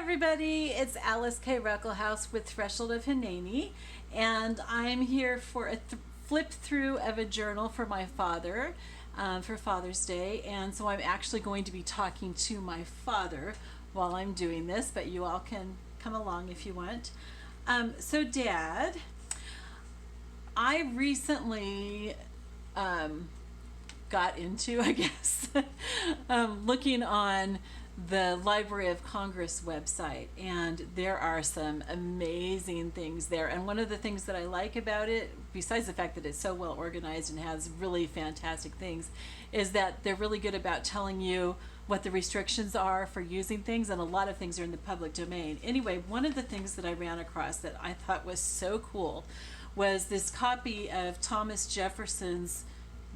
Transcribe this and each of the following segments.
everybody, it's Alyce-Kay with Threshold of Hineni, and I'm here for a flip through of a journal for my father for Father's Day. And so I'm actually going to be talking to my father while I'm doing this, but you all can come along if you want. So Dad, I recently got into, I guess, looking on the Library of Congress website, and there are some amazing things there. And one of the things that I like about it, besides the fact that it's so well organized and has really fantastic things, is that they're really good about telling you what the restrictions are for using things, and a lot of things are in the public domain. Anyway, one of the things that I ran across that I thought was so cool was this copy of Thomas Jefferson's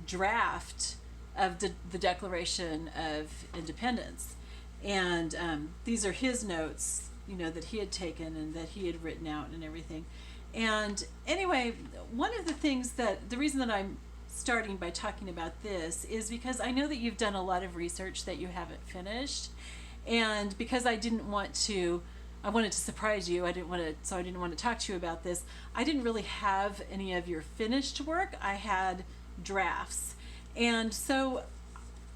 draft of the Declaration of Independence. And these are his notes, you know, that he had taken and that he had written out and everything. And anyway, one of the things the reason that I'm starting by talking about this is because I know that you've done a lot of research that you haven't finished. And because I wanted to surprise you, I didn't want to talk to you about this. I didn't really have any of your finished work. I had drafts. And so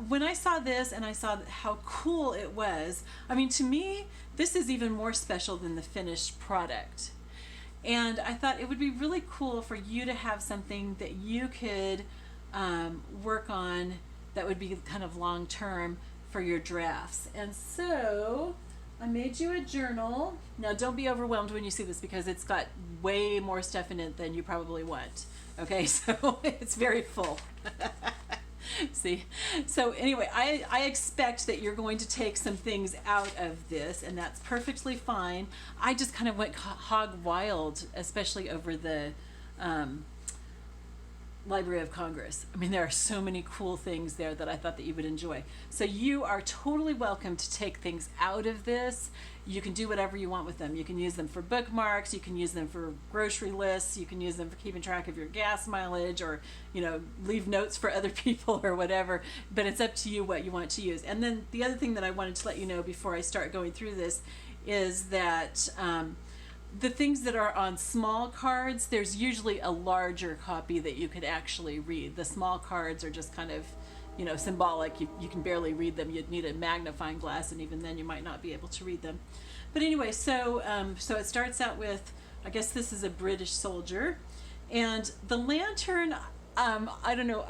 when I saw this and I saw how cool it was, I mean, to me, this is even more special than the finished product. And I thought it would be really cool for you to have something that you could work on that would be kind of long term for your drafts. And so I made you a journal. Now, don't be overwhelmed when you see this because it's got way more stuff in it than you probably want. Okay, so it's very full. See, so anyway, I expect that you're going to take some things out of this, and that's perfectly fine. I just kind of went hog wild, especially over the Library of Congress. I mean, there are so many cool things there that I thought that you would enjoy. So you are totally welcome to take things out of this. You can do whatever you want with them. You can use them for bookmarks, you can use them for grocery lists, you can use them for keeping track of your gas mileage, or, you know, leave notes for other people or whatever, but it's up to you what you want to use. And then the other thing that I wanted to let you know before I start going through this is that the things that are on small cards, there's usually a larger copy that you could actually read. The small cards are just kind of, you know, symbolic. You can barely read them. You'd need a magnifying glass, and even then you might not be able to read them. But anyway, so it starts out with, I guess this is a British soldier, and the lantern, I don't know,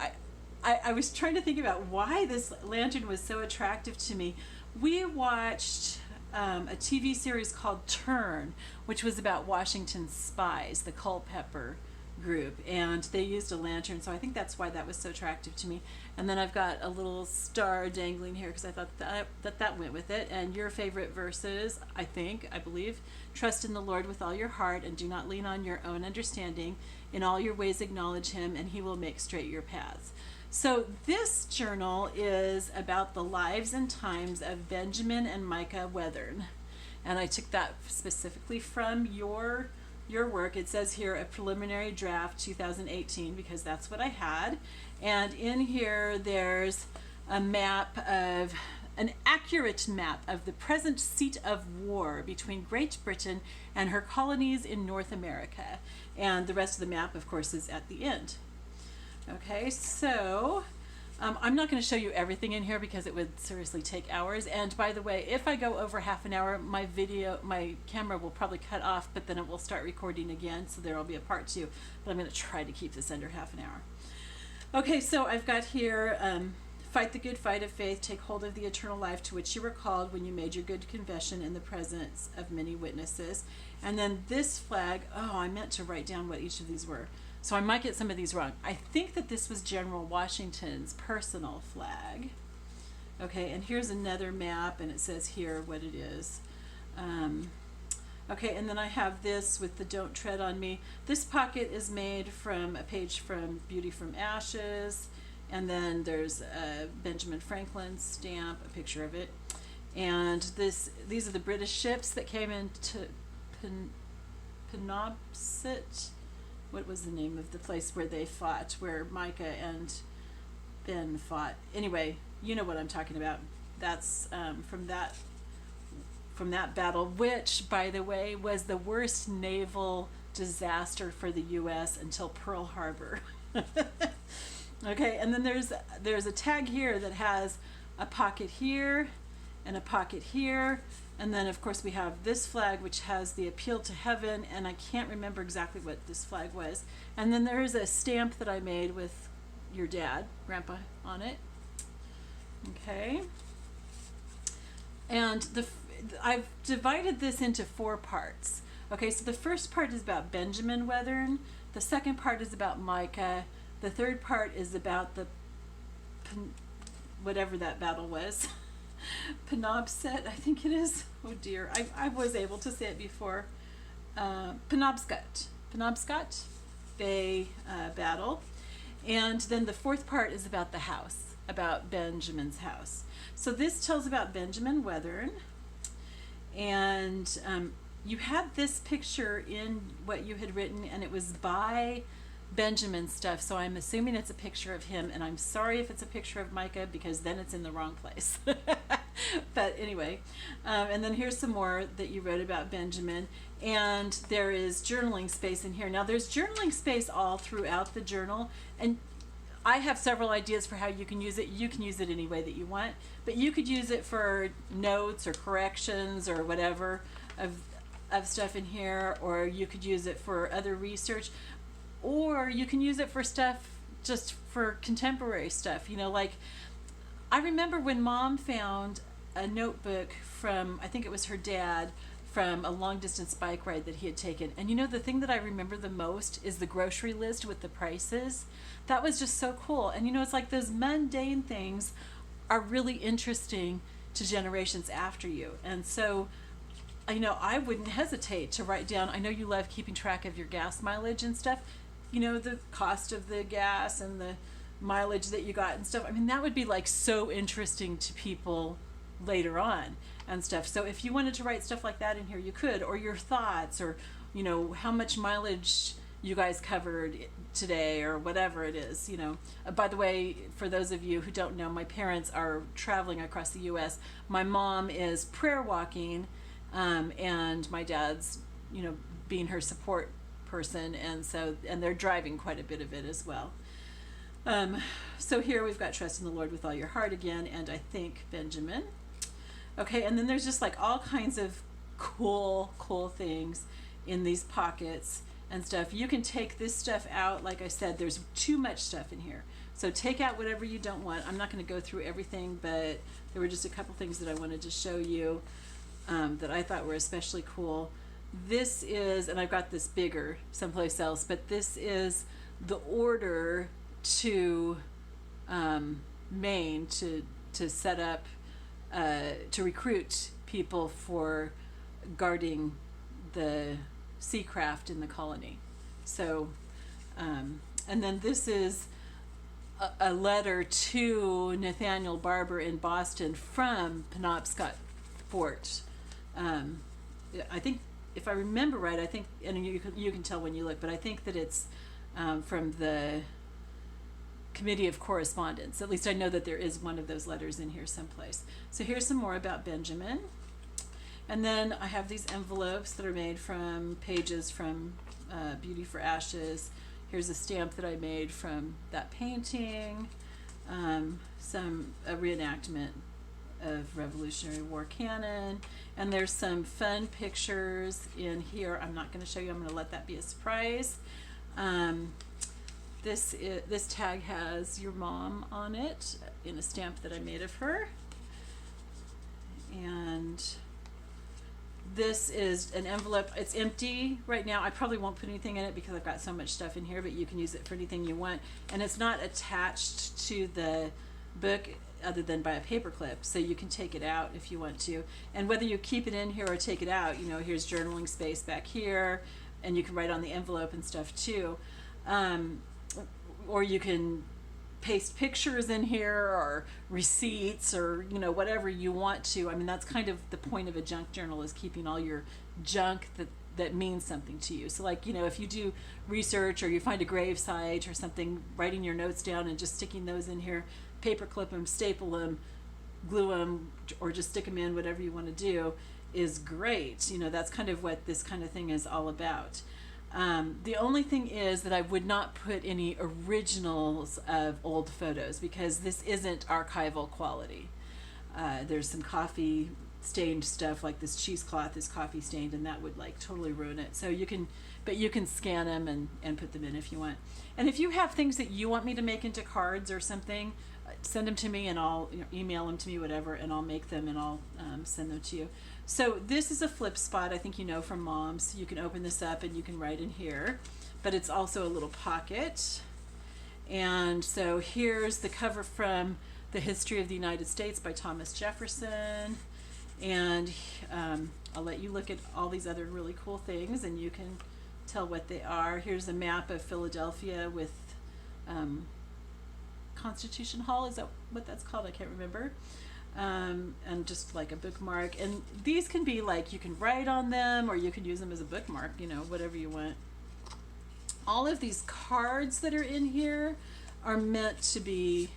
I was trying to think about why this lantern was so attractive to me. We watched a TV series called Turn, which was about Washington's spies, the Culpeper group, and they used a lantern, so I think that's why that was so attractive to me. And then I've got a little star dangling here because I thought that went with it. And your favorite verses, I believe, trust in the Lord with all your heart and do not lean on your own understanding. In all your ways acknowledge him and he will make straight your paths. So this journal is about the lives and times of Benjamin and Micah Wethern. And I took that specifically from your work. It says here a preliminary draft 2018 because that's what I had. And in here there's an accurate map of the present seat of war between Great Britain and her colonies in North America. And the rest of the map, of course, is at the end. Okay, so I'm not going to show you everything in here because it would seriously take hours. And by the way, if I go over half an hour, my camera will probably cut off, but then it will start recording again, so there will be a part 2. But I'm going to try to keep this under half an hour. Okay, so I've got here, fight the good fight of faith, take hold of the eternal life to which you were called when you made your good confession in the presence of many witnesses. And then this flag, I meant to write down what each of these were. So I might get some of these wrong. I think that this was General Washington's personal flag. Okay, and here's another map, and it says here what it is. Okay, and then I have this with the Don't Tread on Me. This pocket is made from a page from Beauty from Ashes, and then there's a Benjamin Franklin stamp, a picture of it. And these are the British ships that came into Penobscot. What was the name of the place where they fought, where Micah and Ben fought? Anyway, you know what I'm talking about. That's from from that battle, which, by the way, was the worst naval disaster for the U.S. until Pearl Harbor. Okay, and then there's a tag here that has a pocket here and a pocket here, and then of course we have this flag which has the appeal to heaven, and I can't remember exactly what this flag was. And then there's a stamp that I made with your dad, Grandpa, on it. Okay, and I've divided this into 4 parts. Okay, so the first part is about Benjamin Weathern, the second part is about Micah, the third part is about the whatever that battle was. Penobscot, I think it is. Oh dear, I was able to say it before. Penobscot Bay battle. And then the fourth part is about the house, about Benjamin's house. So this tells about Benjamin Weathern. And you had this picture in what you had written, and it was by Benjamin stuff, so I'm assuming it's a picture of him, and I'm sorry if it's a picture of Micah, because then it's in the wrong place. But anyway, and then here's some more that you wrote about Benjamin, and there is journaling space in here. Now there's journaling space all throughout the journal, and I have several ideas for how you can use it. You can use it any way that you want, but you could use it for notes or corrections or whatever of stuff in here, or you could use it for other research. Or you can use it for stuff, just for contemporary stuff. You know, like, I remember when Mom found a notebook from, I think it was her dad, from a long distance bike ride that he had taken. And you know, the thing that I remember the most is the grocery list with the prices. That was just so cool. And you know, it's like those mundane things are really interesting to generations after you. And so, you know, I wouldn't hesitate to write down, I know you love keeping track of your gas mileage and stuff, you know, the cost of the gas and the mileage that you got and stuff. I mean, that would be like so interesting to people later on and stuff. So if you wanted to write stuff like that in here, you could, or your thoughts, or, you know, how much mileage you guys covered today, or whatever it is, you know. By the way, for those of you who don't know, my parents are traveling across the U.S. My mom is prayer walking, and my dad's, you know, being her support person, and they're driving quite a bit of it as well. So here we've got trust in the Lord with all your heart again, and I think Benjamin. Okay, and then there's just like all kinds of cool things in these pockets and stuff. You can take this stuff out. Like I said, there's too much stuff in here, so take out whatever you don't want. I'm not going to go through everything, but there were just a couple things that I wanted to show you that I thought were especially cool. This is, and I've got this bigger someplace else, but this is the order to Maine to set up, to recruit people for guarding the sea craft in the colony. So, and then this is a letter to Nathaniel Barber in Boston from Penobscot Fort. I think, if I remember right, I think, and you can tell when you look, but I think that it's from the Committee of Correspondence. At least I know that there is one of those letters in here someplace. So here's some more about Benjamin. And then I have these envelopes that are made from pages from Beauty for Ashes. Here's a stamp that I made from that painting. A reenactment of Revolutionary War canon, and there's some fun pictures in here. I'm not going to show you. I'm going to let that be a surprise. This tag has your mom on it in a stamp that I made of her, and this is an envelope. It's empty right now. I probably won't put anything in it because I've got so much stuff in here, but you can use it for anything you want, and it's not attached to the book other than by a paper clip, so you can take it out if you want to. And whether you keep it in here or take it out, you know, here's journaling space back here, and you can write on the envelope and stuff too. Or you can paste pictures in here, or receipts, or, you know, whatever you want to. I mean, that's kind of the point of a junk journal, is keeping all your junk that means something to you. So, like, you know, if you do research, or you find a grave site or something, writing your notes down and just sticking those in here, paper clip them, staple them, glue them, or just stick them in, whatever you want to do. is great. You know, that's kind of what this kind of thing is all about. The only thing is that I would not put any originals of old photos because this isn't archival quality. There's some coffee stained stuff, like this cheesecloth is coffee stained, and that would like totally ruin it. So you can, but you can scan them and put them in if you want. And if you have things that you want me to make into cards or something, send them to me and I'll email them to me, whatever, and I'll make them and I'll send them to you. So this is a flip spot, I think you know from Moms. You can open this up and you can write in here, but it's also a little pocket. And so here's the cover from The History of the United States by Thomas Jefferson. And I'll let you look at all these other really cool things and you can tell what they are. Here's a map of Philadelphia with Constitution Hall, is that what that's called? I can't remember. And just like a bookmark. And these can be like, you can write on them or you can use them as a bookmark, you know, whatever you want. All of these cards that are in here are meant to be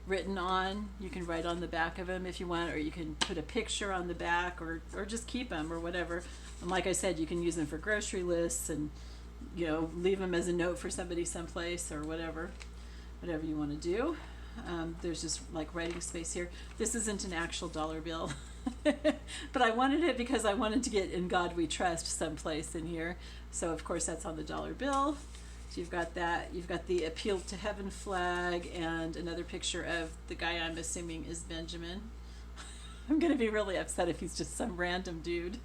written on. You can write on the back of them if you want, or you can put a picture on the back, or just keep them or whatever. And like I said, you can use them for grocery lists and, you know, leave them as a note for somebody someplace or whatever you want to do. There's just like writing space here. This isn't an actual dollar bill, but I wanted it because I wanted to get "In God We Trust" someplace in here. So of course that's on the dollar bill. So you've got that. You've got the Appeal to Heaven flag and another picture of the guy I'm assuming is Benjamin. I'm going to be really upset if he's just some random dude.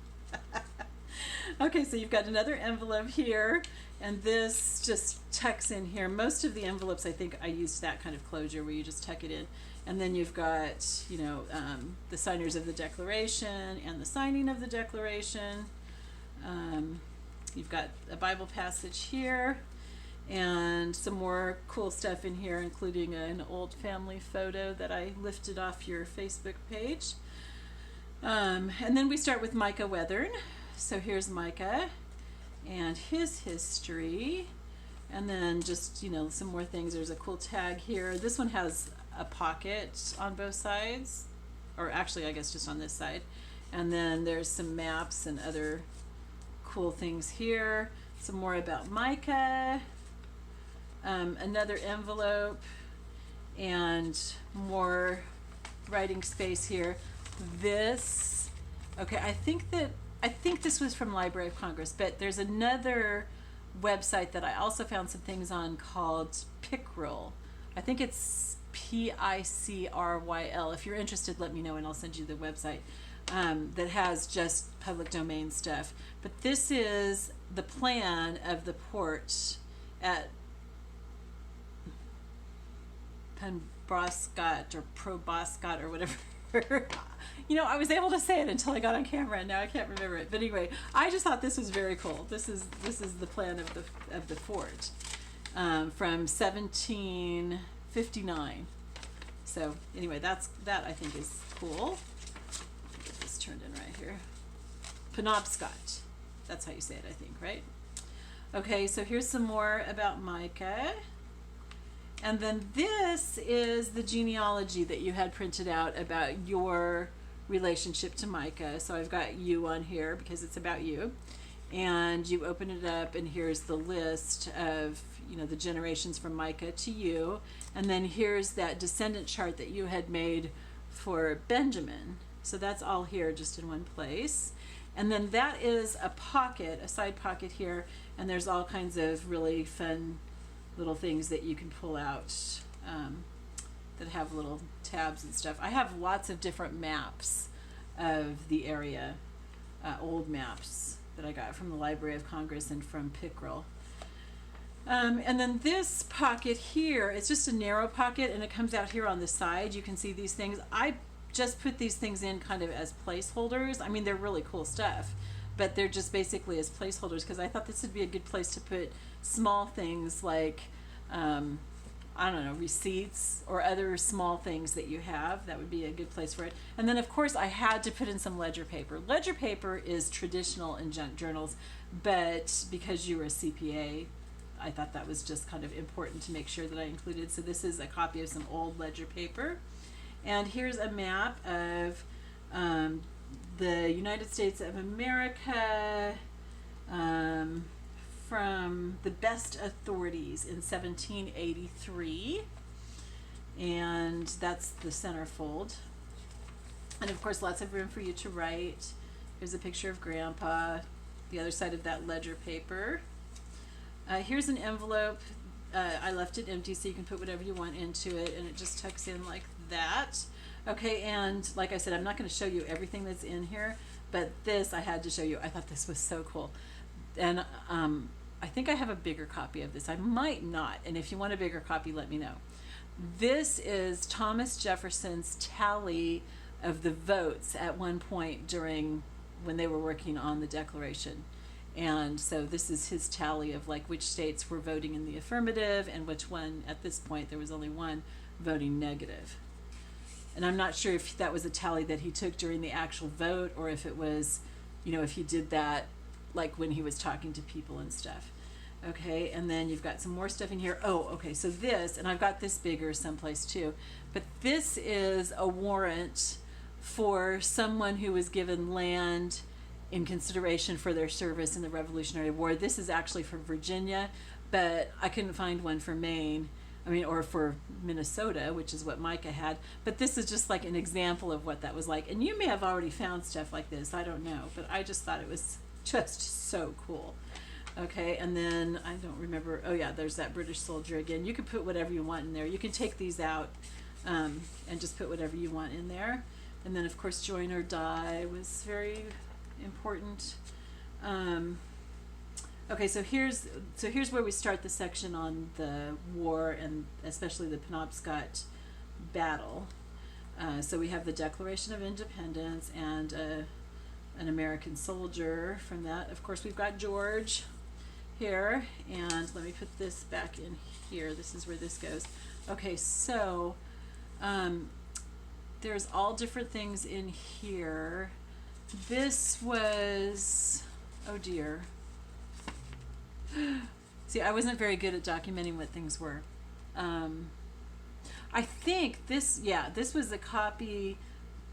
Okay, so you've got another envelope here, and this just tucks in here. Most of the envelopes, I think I used that kind of closure where you just tuck it in. And then you've got, you know, the signers of the Declaration and the signing of the Declaration. You've got a Bible passage here and some more cool stuff in here, including an old family photo that I lifted off your Facebook page. And then we start with Micah Weathern. So here's Micah and his history, and then just, you know, some more things. There's a cool tag here. This one has a pocket on both sides, or actually I guess just on this side. And then there's some maps and other cool things here. Some more about Micah, another envelope, and more writing space here. This, okay, I think this was from Library of Congress, but there's another website that I also found some things on called Pickrel. I think it's Picryl. If you're interested, let me know and I'll send you the website. That has just public domain stuff. But this is the plan of the port at Penobscot or Proboscot or whatever. You know, I was able to say it until I got on camera, and now I can't remember it. But anyway, I just thought this was very cool. This is the plan of the fort from 1759. So anyway, that I think is cool. Get this turned in right here. Penobscot. That's how you say it, I think, right? Okay, so here's some more about Micah. And then this is the genealogy that you had printed out about your relationship to Micah. So I've got you on here because it's about you. And you open it up and here's the list of, you know, the generations from Micah to you. And then here's that descendant chart that you had made for Benjamin. So that's all here just in one place. And then that is a pocket, a side pocket here. And there's all kinds of really fun little things that you can pull out that have little tabs and stuff. I have lots of different maps of the area, old maps that I got from the Library of Congress and from Pickrel. And then this pocket here, it's just a narrow pocket and it comes out here on the side. You can see these things. I just put these things in kind of as placeholders. I mean, they're really cool stuff, but they're just basically as placeholders because I thought this would be a good place to put small things like, I don't know, receipts or other small things that you have. That would be a good place for it. And then, of course, I had to put in some ledger paper. Ledger paper is traditional in journals, but because you were a CPA, I thought that was just kind of important to make sure that I included. So this is a copy of some old ledger paper. And here's a map of the United States of America, from the best authorities in 1783, and that's the centerfold. And of course, lots of room for you to write. Here's a picture of Grandpa, the other side of that ledger paper. Here's an envelope. I left it empty so you can put whatever you want into it, and it just tucks in like that. Okay, and like I said, I'm not going to show you everything that's in here, but this I had to show you. I thought this was so cool. And I think I have a bigger copy of this. I might not, and if you want a bigger copy, let me know. This is Thomas Jefferson's tally of the votes at one point during when they were working on the Declaration. And so this is his tally of like which states were voting in the affirmative and which one, at this point there was only one voting negative. And I'm not sure if that was a tally that he took during the actual vote, or if it was, if he did that like when he was talking to people and stuff. Okay, and then you've got some more stuff in here. Oh, okay, so this, and I've got this bigger someplace too, but this is a warrant for someone who was given land in consideration for their service in the Revolutionary War. This is actually for Virginia, but I couldn't find one for Maine. Or for Minnesota, which is what Micah had. But this is just like an example of what that was like. And you may have already found stuff like this, I don't know, but I just thought it was just so cool. Okay, and then I don't remember, oh yeah, there's that British soldier again. You can put whatever you want in there. You can take these out and just put whatever you want in there. And then of course join or die was very important. Okay, so here's where we start the section on the war, and especially the Penobscot battle. So we have the Declaration of Independence and an American soldier from that. Of course, we've got George here, and let me put this back in here. This is where this goes. Okay, so there's all different things in here. This was, oh dear. See, I wasn't very good at documenting what things were. I think this was a copy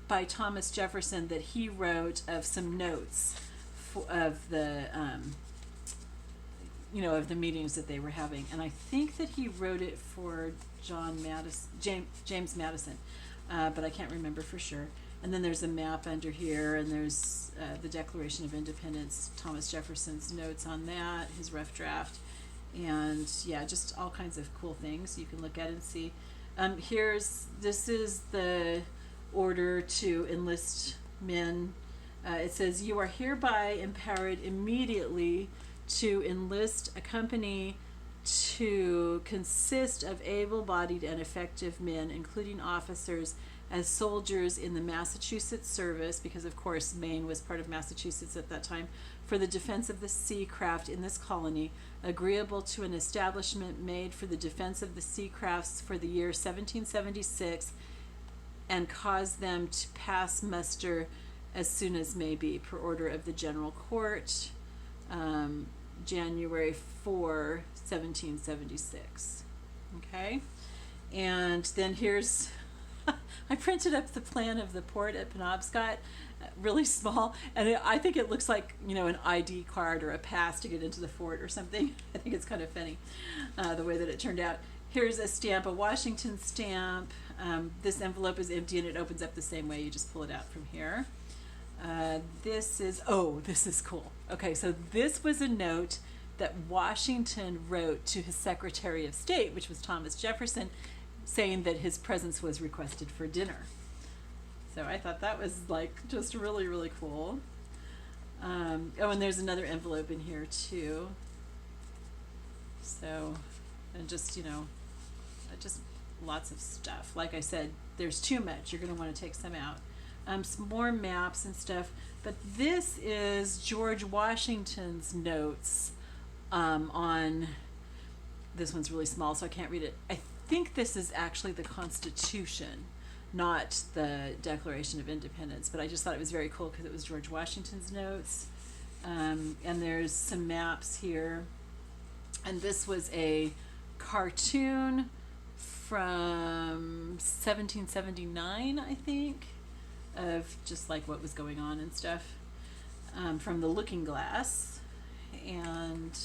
by Thomas Jefferson that he wrote of some notes of the, of the meetings that they were having. And I think that he wrote it for James Madison, but I can't remember for sure. And then there's a map under here, and there's the Declaration of Independence, Thomas Jefferson's notes on that, his rough draft, and yeah, just all kinds of cool things you can look at and see. This is the order to enlist men. It says, "You are hereby empowered immediately to enlist a company to consist of able-bodied and effective men, including officers, as soldiers in the Massachusetts service," because of course Maine was part of Massachusetts at that time, "for the defense of the sea craft in this colony, agreeable to an establishment made for the defense of the sea crafts for the year 1776, and cause them to pass muster as soon as may be, per order of the General Court, January 4, 1776. Okay, and then here's I printed up the plan of the port at Penobscot, really small, and I think it looks like, an ID card or a pass to get into the fort or something. I think it's kind of funny, the way that it turned out. Here's a stamp, a Washington stamp. This envelope is empty and it opens up the same way. You just pull it out from here. This is cool. Okay, so this was a note that Washington wrote to his Secretary of State, which was Thomas Jefferson, saying that his presence was requested for dinner. So I thought that was like just really, really cool. And there's another envelope in here too. So, and just, just lots of stuff. Like I said, there's too much. You're going to want to take some out. Some more maps and stuff. But this is George Washington's notes on, this one's really small, so I can't read it. I think this is actually the Constitution, not the Declaration of Independence, but I just thought it was very cool because it was George Washington's notes. And there's some maps here. And this was a cartoon from 1779, I think. of just like what was going on and stuff, from the Looking Glass. And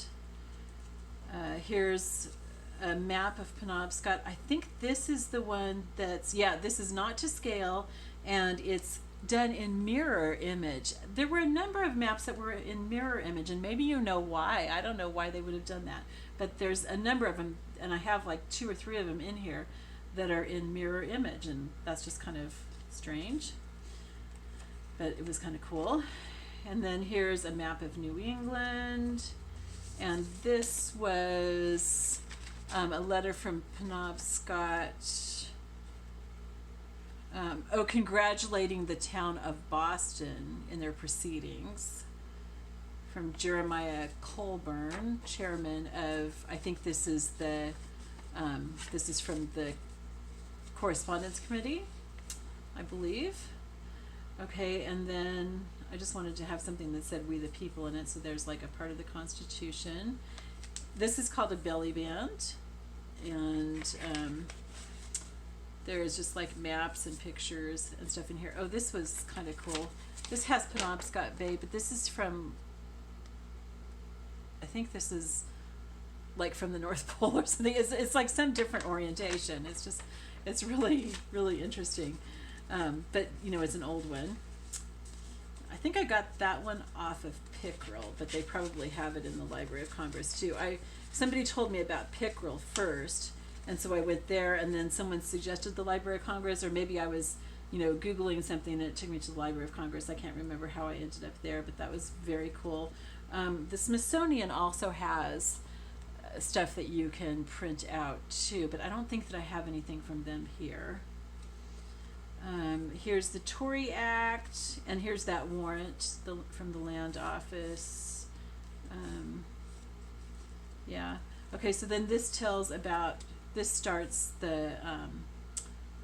here's a map of Penobscot. I think this is the one that's, yeah, this is not to scale, and it's done in mirror image. There were a number of maps that were in mirror image, and maybe you know why. I don't know why they would have done that, but there's a number of them, and I have like 2 or 3 of them in here that are in mirror image, and that's just kind of strange, but it was kind of cool. And then here's a map of New England, and this was a letter from Penobscot, congratulating the town of Boston in their proceedings, from Jeremiah Colburn, chairman of, I think this is the, this is from the Correspondence Committee, I believe. Okay, and then I just wanted to have something that said "We the People" in it, so there's like a part of the Constitution. This is called a belly band, and there's just like maps and pictures and stuff in here. Oh, this was kind of cool. This has Penobscot Bay, but this is from, I think this is like from the North Pole or something. It's like some different orientation. It's just, it's really, really interesting. But you know, it's an old one. I think I got that one off of Pickrell, but they probably have it in the Library of Congress too. Somebody told me about Pickrell first, and so I went there, and then someone suggested the Library of Congress, or maybe I was, you know, Googling something and it took me to the Library of Congress. I can't remember how I ended up there, but that was very cool. The Smithsonian also has stuff that you can print out too, but I don't think that I have anything from them here. Here's the Tory Act, and here's that warrant from the Land Office. Yeah. Okay, so then this tells about, this starts the,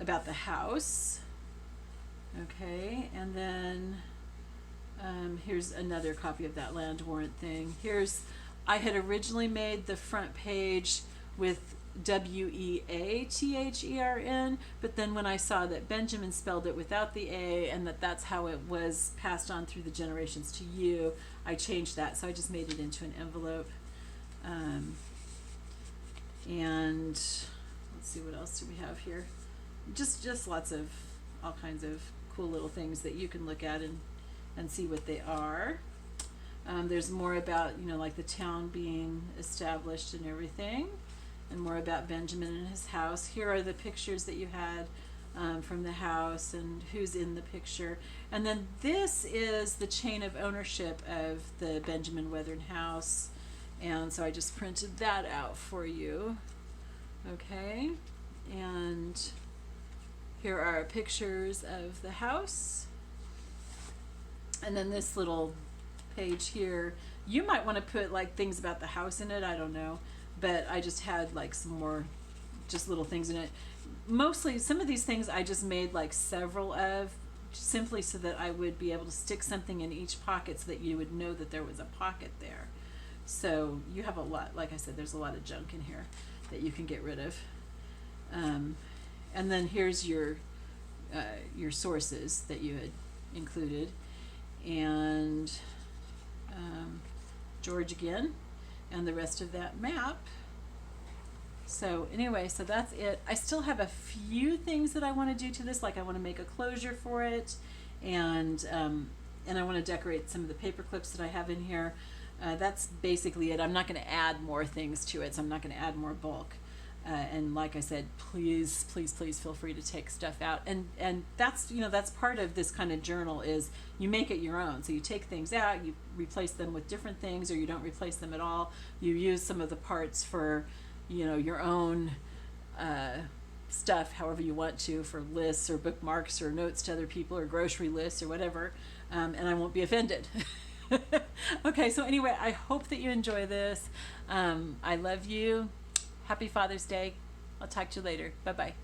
about the house. Okay, and then here's another copy of that land warrant thing. Here's, I had originally made the front page with WEATHERN, but then when I saw that Benjamin spelled it without the A, and that's how it was passed on through the generations to you, I changed that, so I just made it into an envelope. And let's see, what else do we have here? Just lots of all kinds of cool little things that you can look at and see what they are. There's more about, you know, like the town being established and everything, and more about Benjamin and his house. Here are the pictures that you had from the house and who's in the picture. And then this is the chain of ownership of the Benjamin Weathern house. And so I just printed that out for you. Okay, and here are pictures of the house. And then this little page here, you might want to put like things about the house in it, I don't know, but I just had like some more just little things in it. Mostly some of these things I just made like several of, simply so that I would be able to stick something in each pocket so that you would know that there was a pocket there. So you have a lot, like I said, there's a lot of junk in here that you can get rid of. And then here's your sources that you had included, and George again, and the rest of that map. So anyway, so that's it. I still have a few things that I want to do to this, like I want to make a closure for it, and I want to decorate some of the paper clips that I have in here. That's basically it. I'm not going to add more things to it, so I'm not going to add more bulk. And like I said, please, please, please feel free to take stuff out. And that's, you know, that's part of this kind of journal, is you make it your own. So you take things out, you replace them with different things, or you don't replace them at all. You use some of the parts for, you know, your own stuff, however you want to, for lists or bookmarks or notes to other people or grocery lists or whatever. And I won't be offended. Okay, so anyway, I hope that you enjoy this. I love you. Happy Father's Day. I'll talk to you later. Bye-bye.